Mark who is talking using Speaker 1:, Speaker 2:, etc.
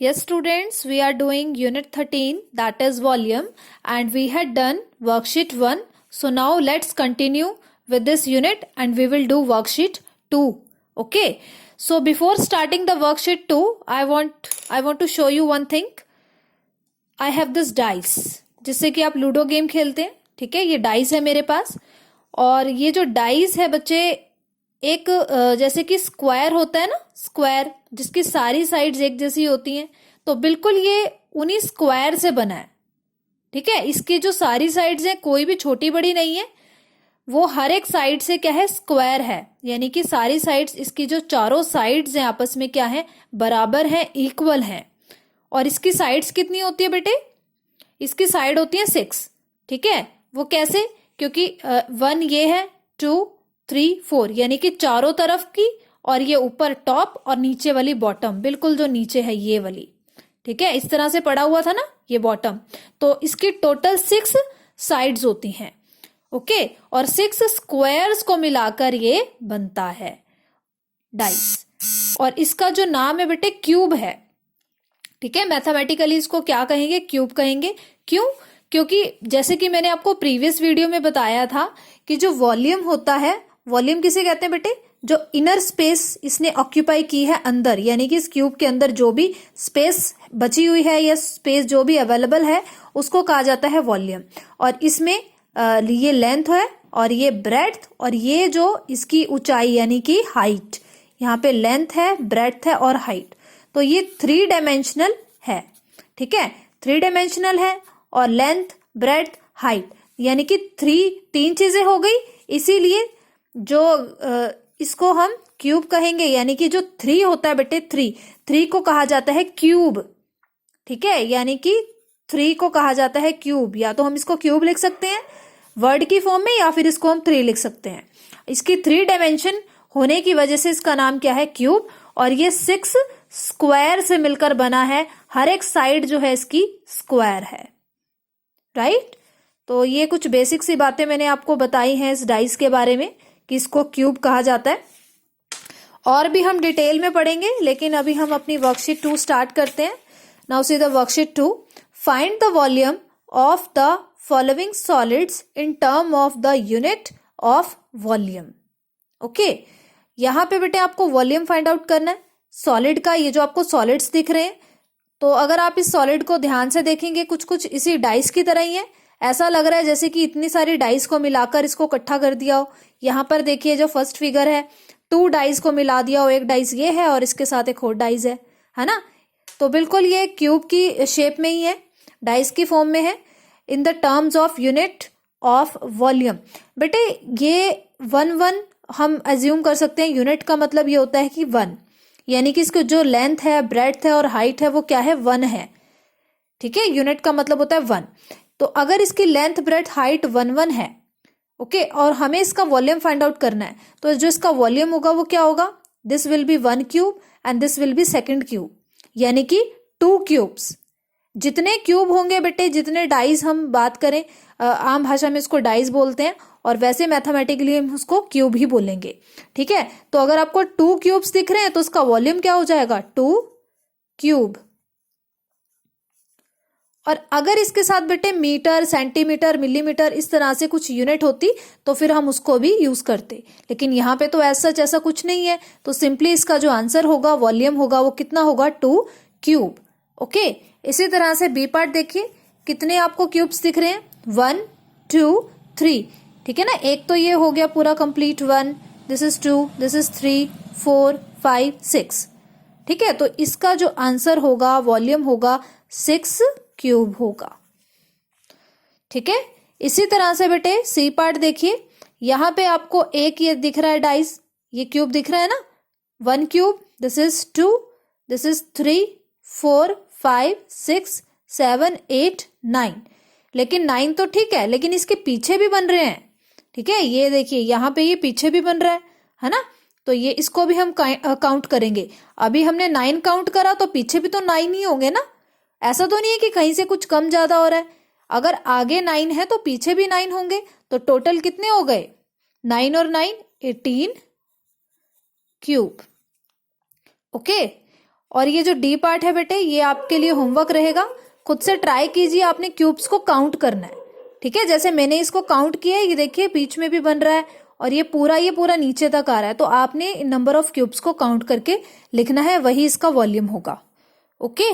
Speaker 1: Yes, students, we are doing Unit 13, that is volume, and we had done worksheet 1. So now let's continue with this unit and we will do worksheet 2. Okay. So before starting the worksheet 2, I want to show you one thing. I have this dice, जिससे कि आप ludo game खेलते हैं. ठीक है, ये dice है मेरे पास. और ये जो डाइस है बच्चे, एक जैसे कि स्क्वायर होता है ना, स्क्वायर जिसकी सारी साइड्स एक जैसी होती हैं, तो बिल्कुल ये उन्हीं स्क्वायर से बना है. ठीक है, इसकी जो सारी साइड्स हैं कोई भी छोटी बड़ी नहीं है, वो हर एक साइड से क्या है, स्क्वायर है. यानी कि सारी साइड्स, इसकी जो चारों साइड्स हैं आपस में क्या है, बराबर है, इक्वल है. और इसकी साइड्स कितनी होती है बेटे, इसकी साइड होती है 6. ठीक है, वो कैसे, क्योंकि 1 ये है, 2 3 4, यानी कि चारों तरफ की, और ये ऊपर टॉप और नीचे वाली बॉटम, बिल्कुल जो नीचे है ये वाली. ठीक है, इस तरह से पड़ा हुआ था ना ये बॉटम. तो इसकी टोटल 6 साइड्स होती हैं. ओके, और 6 स्क्वायर्स को मिलाकर ये बनता है डाइस. और इसका जो नाम है बेटे क्यूब है. ठीक है, मैथमेटिकली इसको क्या कहेंगे, क्यूब कहेंगे. क्यों, क्योंकि जैसे कि मैंने आपको प्रीवियस वीडियो में बताया था कि जो वॉल्यूम होता है, वॉल्यूम किसे कहते हैं बेटे, जो इनर स्पेस इसने ऑक्यूपाई की है अंदर, यानी कि इस क्यूब के अंदर जो भी स्पेस बची हुई है या स्पेस जो भी अवेलेबल है उसको कहा जाता है वॉल्यूम. और इसमें ये लेंथ है और ये ब्रेड्थ और ये जो इसकी ऊंचाई यानी कि हाइट, यहाँ पे लेंथ है, ब्रेड्थ है और हाइट. तो ये 3 डायमेंशनल है. ठीक है, 3 डायमेंशनल है और लेंथ, ब्रेड्थ, हाइट, यानी कि 3 चीजें हो गई. इसीलिए जो इसको हम क्यूब कहेंगे, यानी कि जो 3 होता है बेटे, 3 को कहा जाता है क्यूब. ठीक है, यानी कि 3 को कहा जाता है क्यूब. या तो हम इसको क्यूब लिख सकते हैं वर्ड की फॉर्म में, या फिर इसको हम 3 लिख सकते हैं. इसकी 3 डायमेंशन होने की वजह से इसका नाम क्या है, क्यूब. और ये 6 स्क्वायर से मिलकर बना है, हर एक साइड जो है इसकी स्क्वायर है. राइट. तो ये कुछ बेसिक सी बातें मैंने आपको बताई हैं इस डाइस के बारे में कि इसको क्यूब कहा जाता है. और भी हम डिटेल में पढ़ेंगे, लेकिन अभी हम अपनी वर्कशीट 2 स्टार्ट करते हैं. Now see the worksheet 2. Find the volume of the following solids in term of the unit of volume. Okay, यहां पे बेटे आपको वॉल्यूम फाइंड आउट करना है सॉलिड का. ये जो आपको सॉलिड्स दिख रहे हैं, तो अगर आप इस सॉलिड को ध्यान से देखेंगे, कुछ कुछ इसी डाइस की तरह ही है. ऐसा लग रहा है जैसे कि इतनी सारी डाइस को मिलाकर इसको इकट्ठा कर दिया हो. यहाँ पर देखिए जो फर्स्ट फिगर है, 2 डाइस को मिला दिया हो. एक डाइस ये है और इसके साथ एक और डाइस है ना. तो बिल्कुल ये क्यूब की शेप में ही है, डाइस की फॉर्म में है. In the terms of unit of volume, बेटे ये 1 हम एज्यूम कर सकते हैं. यूनिट का मतलब ये होता है कि 1, यानी कि इसकी जो लेंथ है, ब्रेड्थ है और हाइट है वो क्या है, 1 है. ठीक है, यूनिट का मतलब होता है 1. तो अगर इसकी लेंथ, ब्रेड्थ, हाइट 1 है, ओके, और हमें इसका वॉल्यूम फाइंड आउट करना है, तो जो इसका वॉल्यूम होगा वो क्या होगा, this will be 1 cube and this will be second cube, यानी कि 2 क्यूब्स. जितने क्यूब होंगे बेटे, जितने डाइस हम बात करें, आम भाषा में इसको डाइस बोलते हैं, और वैसे मैथमेटिकली हम उसको क्यूब ही बोलेंगे. ठीक है, तो अगर आपको 2 क्यूब्स दिख रहे हैं तो उसका वॉल्यूम क्या हो जाएगा, 2 क्यूब. और अगर इसके साथ बेटे मीटर, सेंटीमीटर, मिलीमीटर इस तरह से कुछ यूनिट होती तो फिर हम उसको भी यूज करते, लेकिन यहाँ पे तो ऐसा कुछ नहीं है. तो सिंपली इसका जो आंसर होगा, वॉल्यूम होगा, वो कितना होगा, 2 क्यूब. ओके, इसी तरह से बी पार्ट देखिए, कितने आपको क्यूब्स दिख रहे हैं, 1 2 3. ठीक है ना, एक तो ये हो गया पूरा complete, 1, this is 2, this is 3 4 5 6. ठीक है, तो इसका जो आंसर होगा, वॉल्यूम होगा, 6 क्यूब होगा. ठीक है, इसी तरह से बेटे सी पार्ट देखिए, यहां पे आपको एक ये दिख रहा है डाइस, ये क्यूब दिख रहा है ना, 1 cube, this is 2, this is 3 4 5 6 7 8 9. लेकिन 9 तो ठीक है, लेकिन इसके पीछे भी बन रहे हैं. ठीक है, ये देखिए यहाँ पे ये पीछे भी बन रहा है ना. तो ये इसको भी हम काउंट करेंगे. अभी हमने 9 काउंट करा तो पीछे भी तो 9 ही होंगे ना. ऐसा तो नहीं है कि कहीं से कुछ कम ज्यादा हो रहा है. अगर आगे 9 है तो पीछे भी 9 होंगे. तो टोटल कितने हो गए, 9 और 9 18 क्यूब. ओके, और ये जो डी पार्ट है बेटे, ये आपके लिए होमवर्क रहेगा। खुद से ट्राई कीजिए, आपने क्यूब्स को काउंट करना है, ठीक है। जैसे मैंने इसको काउंट किया है, ये देखिए बीच में भी बन रहा है और ये पूरा नीचे तक आ रहा है, तो आपने नंबर ऑफ क्यूब्स को काउंट करके लिखना है, वही इसका वॉल्यूम होगा। ओके।